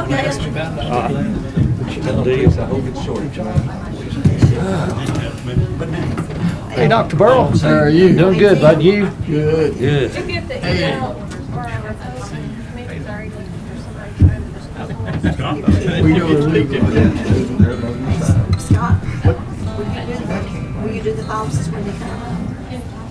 Okay. Hey, Dr. Burrow. How are you? Doing good, bud. You? Good. Good. Did you get the email or meetings already for somebody trying to just? We doing Scott, will you do the policies when they come?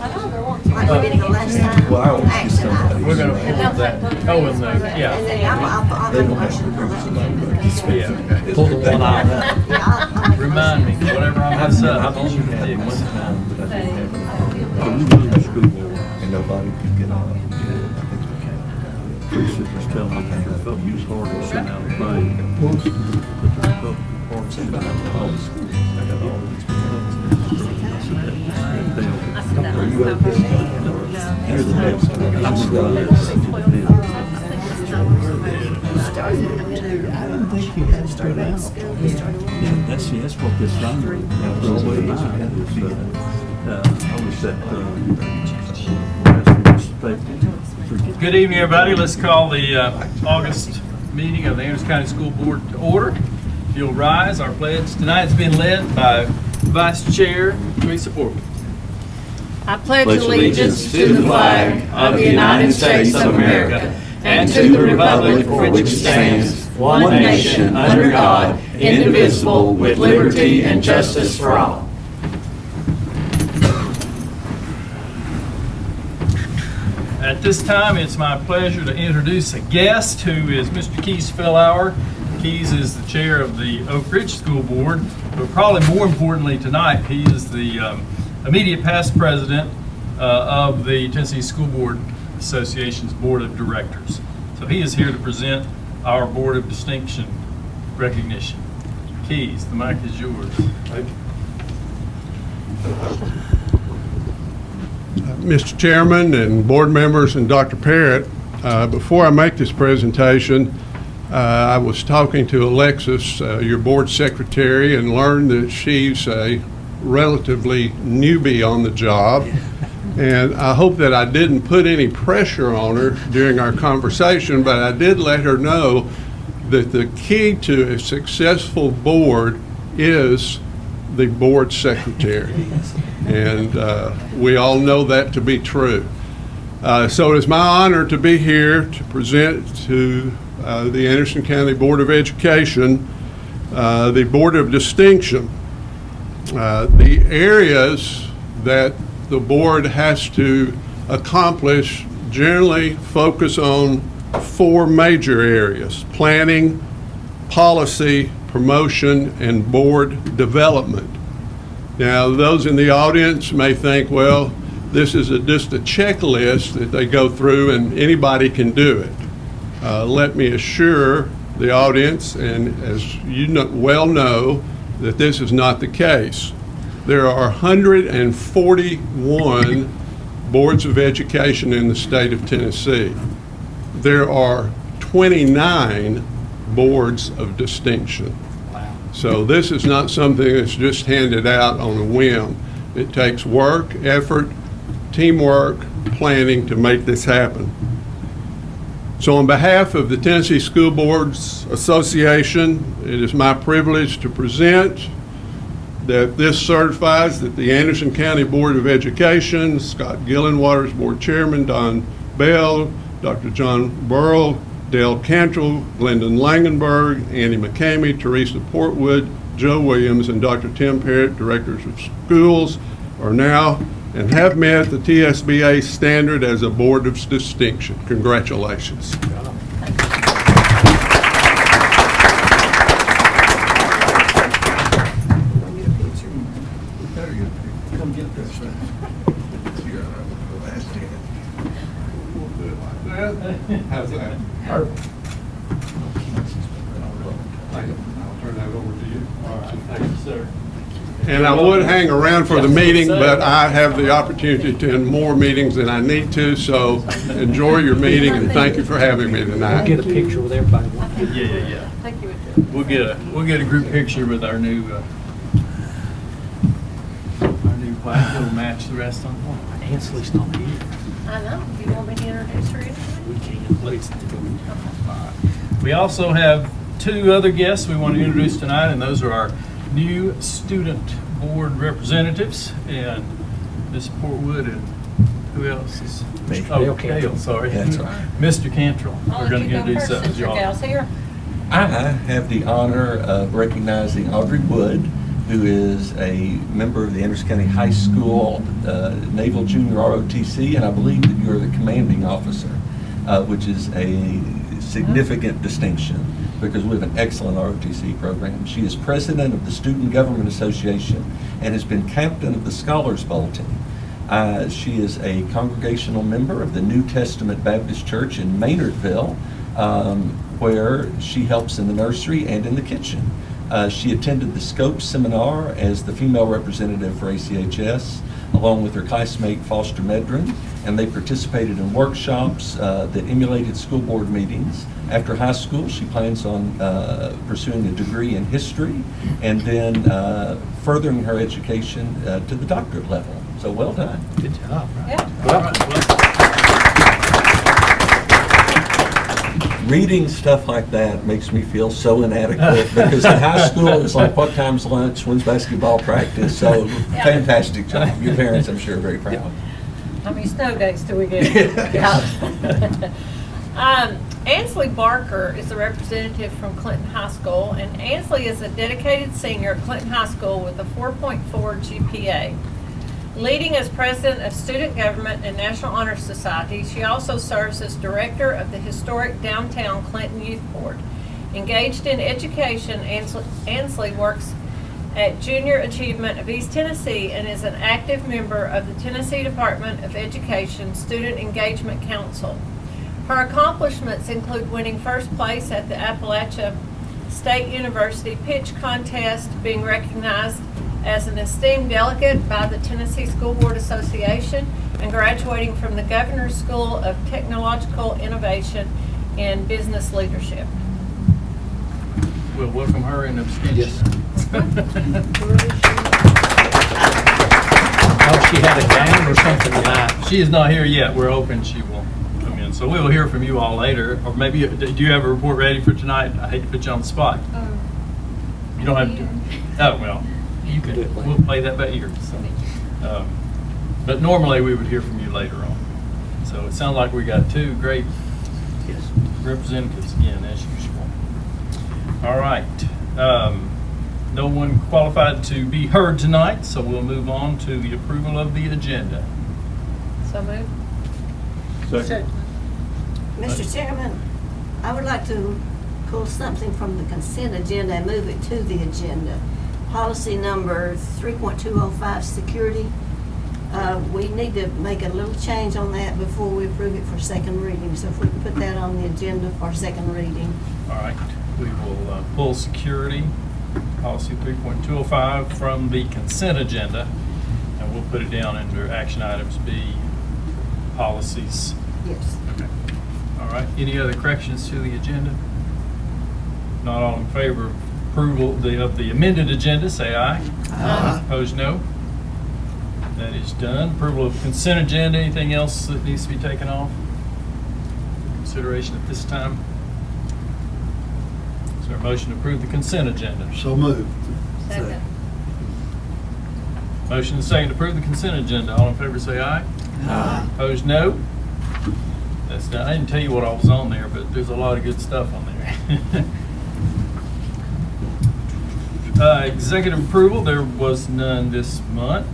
I know they're wanting to. Like we did the last time? Action items. We're gonna pull that. Oh, and And yeah. then I'll make a motion for that. Yeah. Pull the one out. Yeah, I'll make a Remind me, motion. whatever I mess up. And nobody could get on. Teresa was telling me that her felt use hard to send out a play. But her felt hard to send out a play. I got all these plans. Are you up there? You're the next one. I'm sorry. I didn't think you had to start out. That's what this number is. I was at, Good evening, everybody. Let's call the August meeting of the Anderson County School Board to order. If you'll rise, our pledge tonight's been led by Vice Chair Teresa Portman. I pledge allegiance to the flag of the United States of America and to the republic for which it stands, one nation, under God, indivisible, with liberty and justice for all. At this time, it's my pleasure to introduce a guest who is Mr. Keys Fellauer. Keys is the chair of the Oak Ridge School Board, but probably more importantly tonight, he is the immediate past president of the Tennessee School Board Association's Board of Directors. So he is here to present our Board of Distinction recognition. Keys, the mic is yours. Mr. Chairman and board members and Dr. Parrott, before I make this presentation, I was talking to Alexis, your board secretary, and learned that she's a relatively newbie on the job. And I hope that I didn't put any pressure on her during our conversation, but I did let her know that the key to a successful board is the board secretary. And we all know that to be true. So it is my honor to be here to present to the Anderson County Board of Education the Board of Distinction. The areas that the board has to accomplish generally focus on four major areas: planning, policy, promotion, and board development. Now, those in the audience may think, well, this is just a checklist that they go through and anybody can do it. Let me assure the audience, and as you well know, that this is not the case. There are 141 boards of education in the state of Tennessee. There are 29 boards of distinction. So this is not something that's just handed out on a whim. It takes work, effort, teamwork, planning to make this happen. So on behalf of the Tennessee School Boards Association, it is my privilege to present that this certifies that the Anderson County Board of Education, Scott Gillenwater's board chairman, Don Bell, Dr. John Burrell, Dale Cantrell, Glendon Langenberg, Andy McCamey, Teresa Portwood, Joe Williams, and Dr. Tim Parrott, directors of schools, are now and have met the TSBA standard as a board of distinction. Congratulations. Come get this. How's that? I'll turn that over to you. All right, thank you, sir. And I would hang around for the meeting, but I have the opportunity to attend more meetings than I need to, so enjoy your meeting and thank you for having me tonight. Get a picture with everybody. Yeah. Thank you. We'll get a group picture with our new plaque. It'll match the rest on one. Ansley's not here. I know. Do you want me to introduce her anyway? We can't, please. We also have two other guests we want to introduce tonight, and those are our new student board representatives, and Ms. Portwood and who else is? Me. Oh, Dale Dale, Cantrell. sorry. That's right. Mr. Cantrell. I'll We're let going you to go introduce first those, since your y'all. gal's here. I have the honor of recognizing Audrey Wood, who is a member of the Anderson County High School Naval Junior ROTC, and I believe that you're the commanding officer, which is a significant distinction because we have an excellent ROTC program. She is president of the Student Government Association and has been captain of the Scholars Bowl team. She is a congregational member of the New Testament Baptist Church in Maynardville, where she helps in the nursery and in the kitchen. She attended the Scope Seminar as the female representative for ACHS, along with her classmate Foster Medrin, and they participated in workshops that emulated school board meetings. After high school, she plans on pursuing a degree in history and then furthering her education to the doctorate level. So well done. Good job. Yeah. All right, well, Reading stuff like that makes me feel so inadequate because in high school it's like what time's lunch, when's basketball practice. So fantastic job. Your parents, I'm sure, are very proud. How many snow days do we get? Yeah. Ansley Barker is a representative from Clinton High School, and Ansley is a dedicated senior at Clinton High School with a 4.4 GPA. Leading as president of Student Government and National Honor Society, she also serves as director of the historic Downtown Clinton Youth Board. Engaged in education, Ansley works at Junior Achievement of East Tennessee and is an active member of the Tennessee Department of Education Student Engagement Council. Her accomplishments include winning first place at the Appalachia State University Pitch Contest, being recognized as an esteemed delegate by the Tennessee School Board Association, and graduating from the Governor's School of Technological Innovation in Business Leadership. we'll welcome her in abstention. Yes. Oh, she had a gown or something tonight. She is not here yet. We're hoping she will come in. So we will hear from you all later. Or maybe, do you have a report ready for tonight? I hate to put you on the spot. You don't have to. Oh, well, You can do it later. we'll play that by ear. So, but normally we would hear from you later on. So it sounds like we got two great Yes. representatives again, as usual. All right. No one qualified to be heard tonight, so we'll move on to the approval of the agenda. So moved. Mr. Chairman, I would like to pull something from the consent agenda and move it to the agenda. Policy number 3.205, security. We need to make a little change on that before we approve it for second reading. So if we can put that on the agenda for second reading. All right. We will pull security, policy 3.205 from the consent agenda, and we'll put it down under action items B, policies. Yes. Okay. All right. Any other corrections to the agenda? Not all in favor of approval of the amended agenda, say aye. Aye. Opposed, no. That is done. Approval of consent agenda. Anything else that needs to be taken off for consideration at this time? Is there a motion to approve the consent agenda? So moved. Second. Motion and second to approve the consent agenda. All in favor say aye. Aye. Opposed, no. That's done. I didn't tell you what all was on there, but there's a lot of good stuff on there. Executive approval, there was none this month,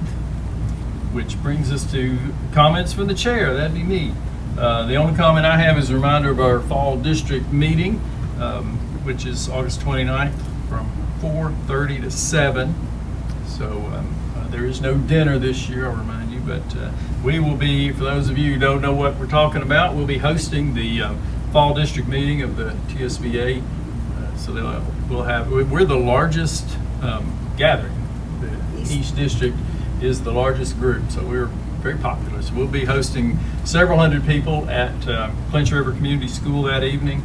which brings us to comments from the chair. That'd be me. The only comment I have is a reminder of our fall district meeting, which is August 29th from 4:30 to 7. So there is no dinner this year, I'll remind you, but we will be, for those of you who don't know what we're talking about, we'll be hosting the fall district meeting of the TSBA. So we'll have, we're the largest gathering. The East District is the largest group, so we're very popular. So we'll be hosting several hundred people at Clinch River Community School that evening.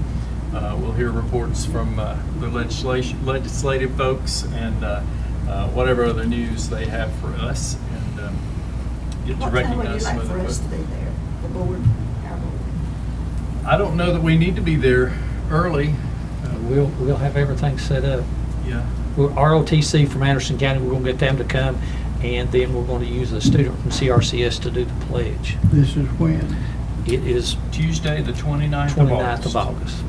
We'll hear reports from the legislative folks and whatever other news they have for us, and get to What time would you recognize some like other for us folks. to be there, the board, our board? I don't know that we need to be there early. we'll have everything set up. Yeah. We're ROTC from Anderson County, we're gonna get them to come, and then we're gonna use a student from CRCS to do the pledge. This is when? It is Tuesday, the 29th of 29th of August. August.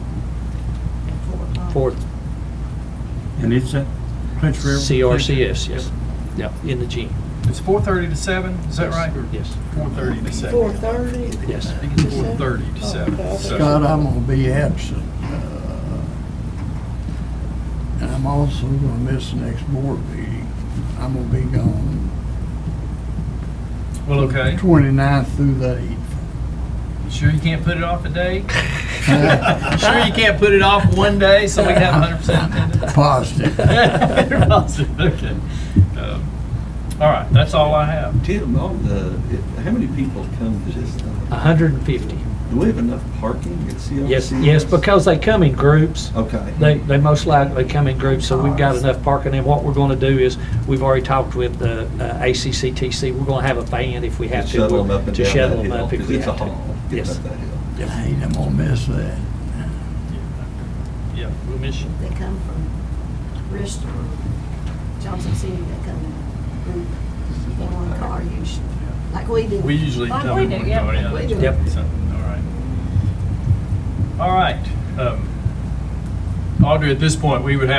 For And it's at Prince River? CRCS, yes. Yep, in the gym. It's 4:30 to 7, is that Yes. right? Or Yes. 4:30 to 7? 4:30? Yes. I think it's 4:30 to 7. So- Scott, I'm gonna be absent. And I'm also gonna miss the next board meeting. I'm gonna be gone Well, okay. 29th through the 8th. Sure you can't put it off a day? Sure you can't put it off one day so we can have 100% attendance? Positive. Positive, okay. All right, that's all I have. Tim, how many people come to this? 150. Do we have enough parking at CRC? Yes, because they come in groups. Okay. They most likely come in groups, so we've got enough parking. And what we're gonna do is, we've already talked with the ACCTC, we're gonna have a van if we have to. Shuttle them up and to down shuttle that them hill, up if 'cause we it's a have to. haul. getting Yes. up that hill. Dang, I'm gonna miss that. Yeah, we'll miss you. They come from Bristol, Johnson City, they come in a group, in one car usually, like we do. We usually Like come we in do, one yeah, car, like we do. Yep. So, all right. Audrey, at this point, we would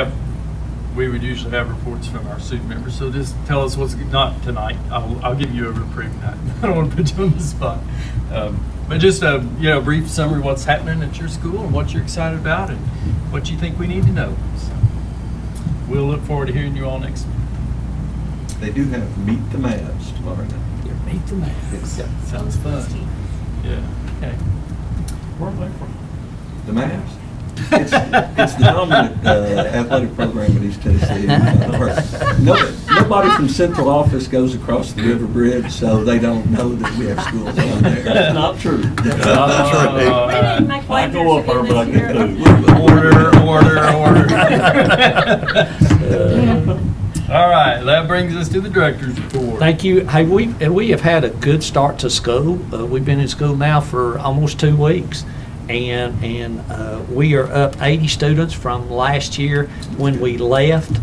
usually have reports from our student members, so just tell us what's, not tonight, I'll give you a reprieve tonight. I don't want to put you on the spot. But just a, brief summary of what's happening at your school and what you're excited about and what you think we need to know. So, we'll look forward to hearing you all next week. They do have Meet the Mavs tomorrow night. Meet the man. Sounds fun. Yeah, okay. Where are they from? The Mavs? It's the dominant athletic program in East Tennessee. Nobody from central office goes across the river bridge, so they don't know that we have schools on there. That's not true. That's Oh, not true. all right. Make I go up there, but I get Order. All right, that brings us to the director's report. Thank you. Hey, we have had a good start to school. We've been in school now for almost 2 weeks, and we are up 80 students from last year when we left,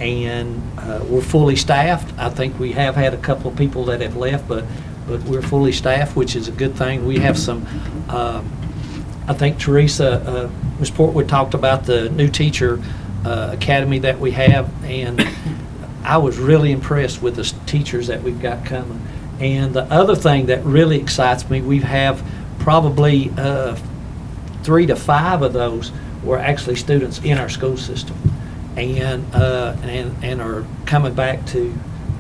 and we're fully staffed. I think we have had a couple of people that have left, but we're fully staffed, which is a good thing. We have some. I think Teresa, Ms. Portwood talked about the new teacher academy that we have, and I was really impressed with the teachers that we've got coming. And the other thing that really excites me, we have probably 3 to 5 of those were actually students in our school system, and are coming back to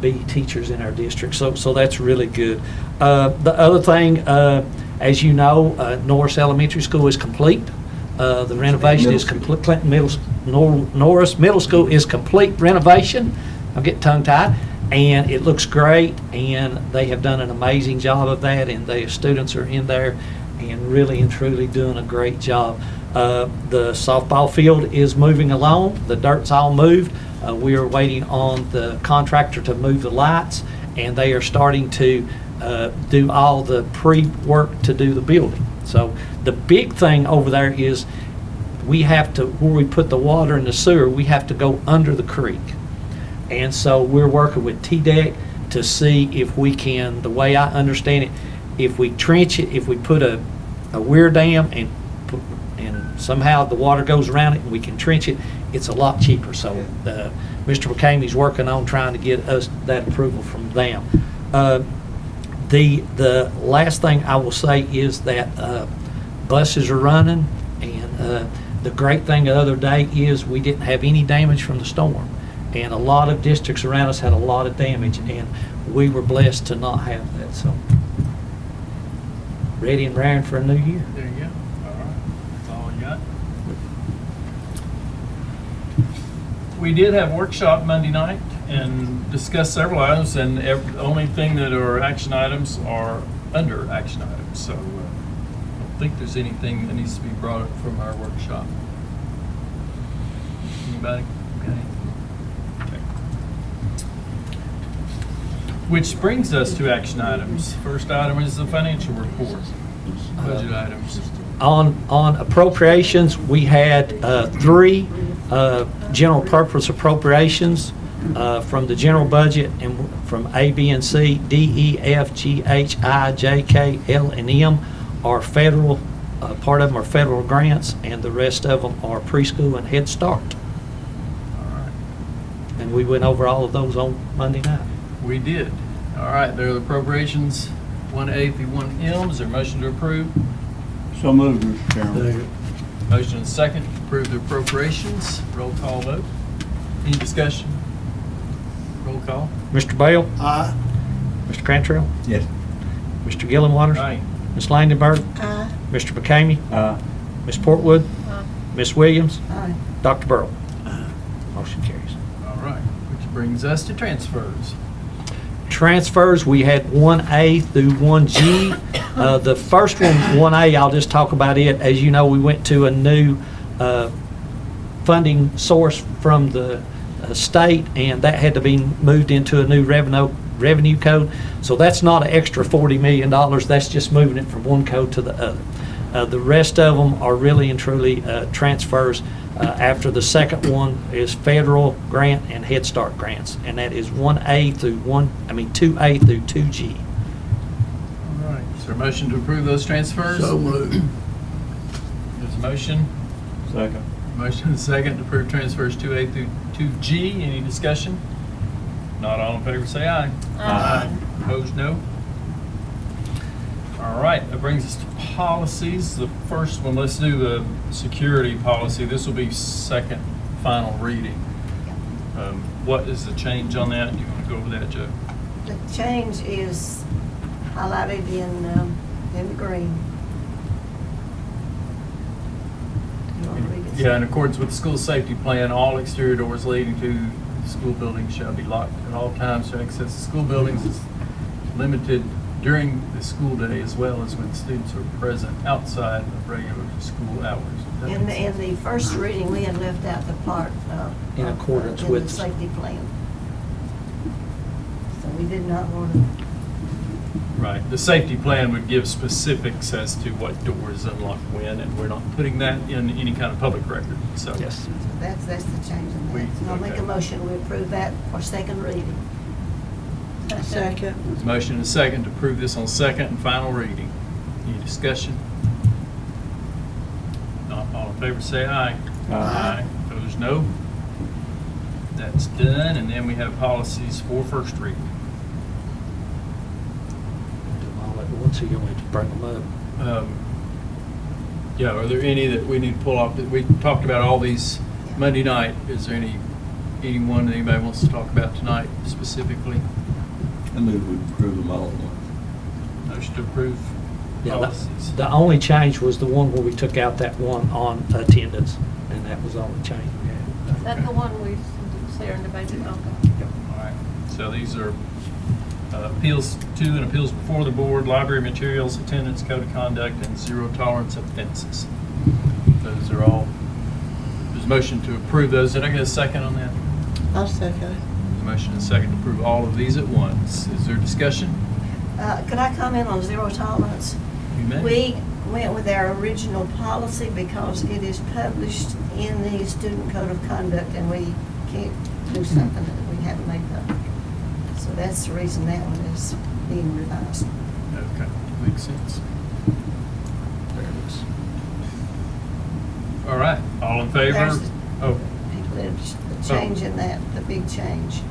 be teachers in our district. So that's really good. The other thing, as you know, Norris Elementary School is complete. The renovation is complete. Norris Middle School is complete renovation. I'm getting tongue-tied. And it looks great, and they have done an amazing job of that, and the students are in there and really and truly doing a great job. The softball field is moving along. The dirt's all moved. We are waiting on the contractor to move the lights, and they are starting to do all the pre-work to do the building. So the big thing over there is we have to, where we put the water and the sewer, we have to go under the creek. And so we're working with TDEC to see if we can, the way I understand it, if we trench it, if we put a weir dam and somehow the water goes around it and we can trench it, it's a lot cheaper. So Mr. McCamey's working on trying to get us that approval from them. The last thing I will say is that buses are running, and the great thing the other day is we didn't have any damage from the storm. And a lot of districts around us had a lot of damage, and we were blessed to not have that. So, ready and raring for a new year. There you go. All right, that's all I got. We did have a workshop Monday night and discussed several items, and the only thing that are action items are under action items. So I don't think there's anything that needs to be brought up from our workshop. Anybody? Okay. Which brings us to action items. First item is the financial report, budget items. On appropriations, we had three general purpose appropriations from the general budget, and from A, B, and C. D, E, F, G, H, I, J, K, L, and M are federal, part of them are federal grants, and the rest of them are preschool and Head Start. All right. And we went over all of those on Monday night. We did. All right, there are the appropriations, 1A through 1M. Is there a motion to approve? So moved, Mr. Chairman. Motion and second to approve the appropriations. Roll call vote. Any discussion? Roll call. Mr. Bell? Aye. Mr. Cantrell? Yes. Mr. Gillen-Waters? Aye. Ms. Landenberg? Aye. Mr. McCamey? Aye. Ms. Portwood? Ms. Williams? Aye. Dr. Burrow? Motion carries. All right, which brings us to transfers. Transfers, we had 1A through 1G. The first one, 1A, I'll just talk about it. As you know, we went to a new funding source from the state, and that had to be moved into a new revenue code. So that's not an extra $40 million. That's just moving it from one code to the other. The rest of them are really and truly transfers. After the second one is federal grant and Head Start grants, and that is 2A through 2G. All right, is there a motion to approve those transfers? So moved. There's a motion. Second. Motion and second to approve transfers 2A through 2G. Any discussion? Not all in favor, say aye. Aye. Opposed, no. All right, that brings us to policies. The first one, let's do the security policy. This will be second final reading. What is the change on that? Do you want to go over that, Joe? The change is highlighted in the green. You want to read it? Yeah, in accordance with the school safety plan, all exterior doors leading to the school building shall be locked at all times. To access the school buildings is limited during the school day as well as when students are present outside of regular school hours. In the first reading, we had left out the part In accordance in with- the safety plan. So we did not want to, Right, the safety plan would give specifics as to what doors unlock when, and we're not putting that in any kind of public record, so. Yes. so that's the change in that. So I'll make okay. a motion, we approve that for second reading. Second. There's a motion and a second to approve this on second and final reading. Any discussion? Not all in favor, say aye. Aye. Opposed, no. That's done, and then we have policies for first reading. Do them all at once, or you want me to bring them up? Yeah, are there any that we need to pull off? We talked about all these Monday night. Is there anyone that anybody wants to talk about tonight specifically? I move we approve them all at once. Motion to approve Yeah, policies. the only change was the one where we took out that one on attendance, and that was the only change we had. Is that the one we declared in the budget? Okay. All right, so these are appeals to and appeals before the board, library materials, attendance, code of conduct, and zero tolerance offenses. Those are all, there's a motion to approve those. Did I get a second on that? I'll second it. There's a motion and a second to approve all of these at once. Is there discussion? Could I comment on zero tolerance? You may. We went with our original policy because it is published in the student code of conduct, and we can't do something that we haven't made public. So that's the reason that one is being revised. Okay, makes sense. There it is. All right, all in favor? There's the- Oh, The change in that, the big change.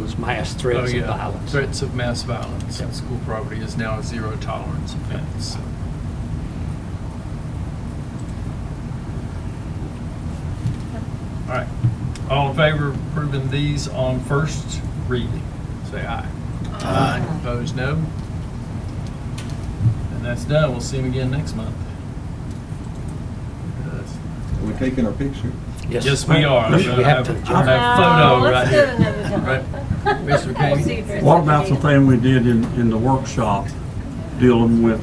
Was mass oh threats and yeah, violence. threats of mass violence on Yep. school property is now a zero tolerance offense. All right, all in favor of approving these on first reading, say aye. Aye. Opposed, no. And that's done. We'll see them again next month. Are we taking our picture? Yes, we are. We have to. Have photo right Let's do here. it another time. Right. Mr. Kane? What about the thing we did in the workshop dealing with,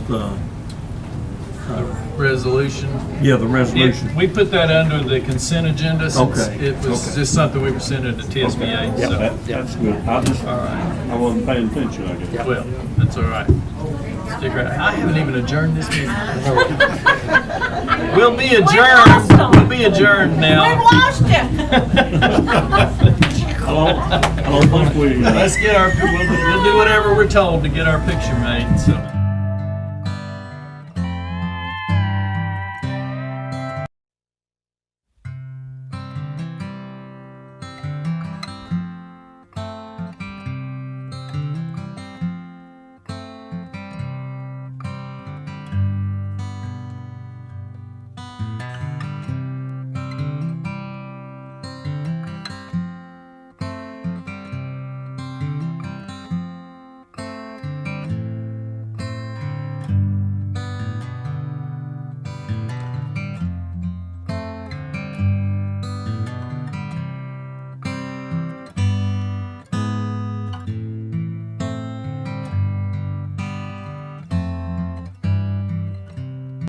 Resolution. yeah, the resolution? We put that under the consent agenda since Okay, it was okay. just something we presented to TSBA, so. That's good. I All right, wasn't paying attention, I guess. well, that's all right. Stick around. I haven't even adjourned this meeting. We'll be lost adjourned. 'em. We'll be adjourned now. We've lost you. I don't think we. Let's get our, we'll do whatever we're told to get our picture made, so.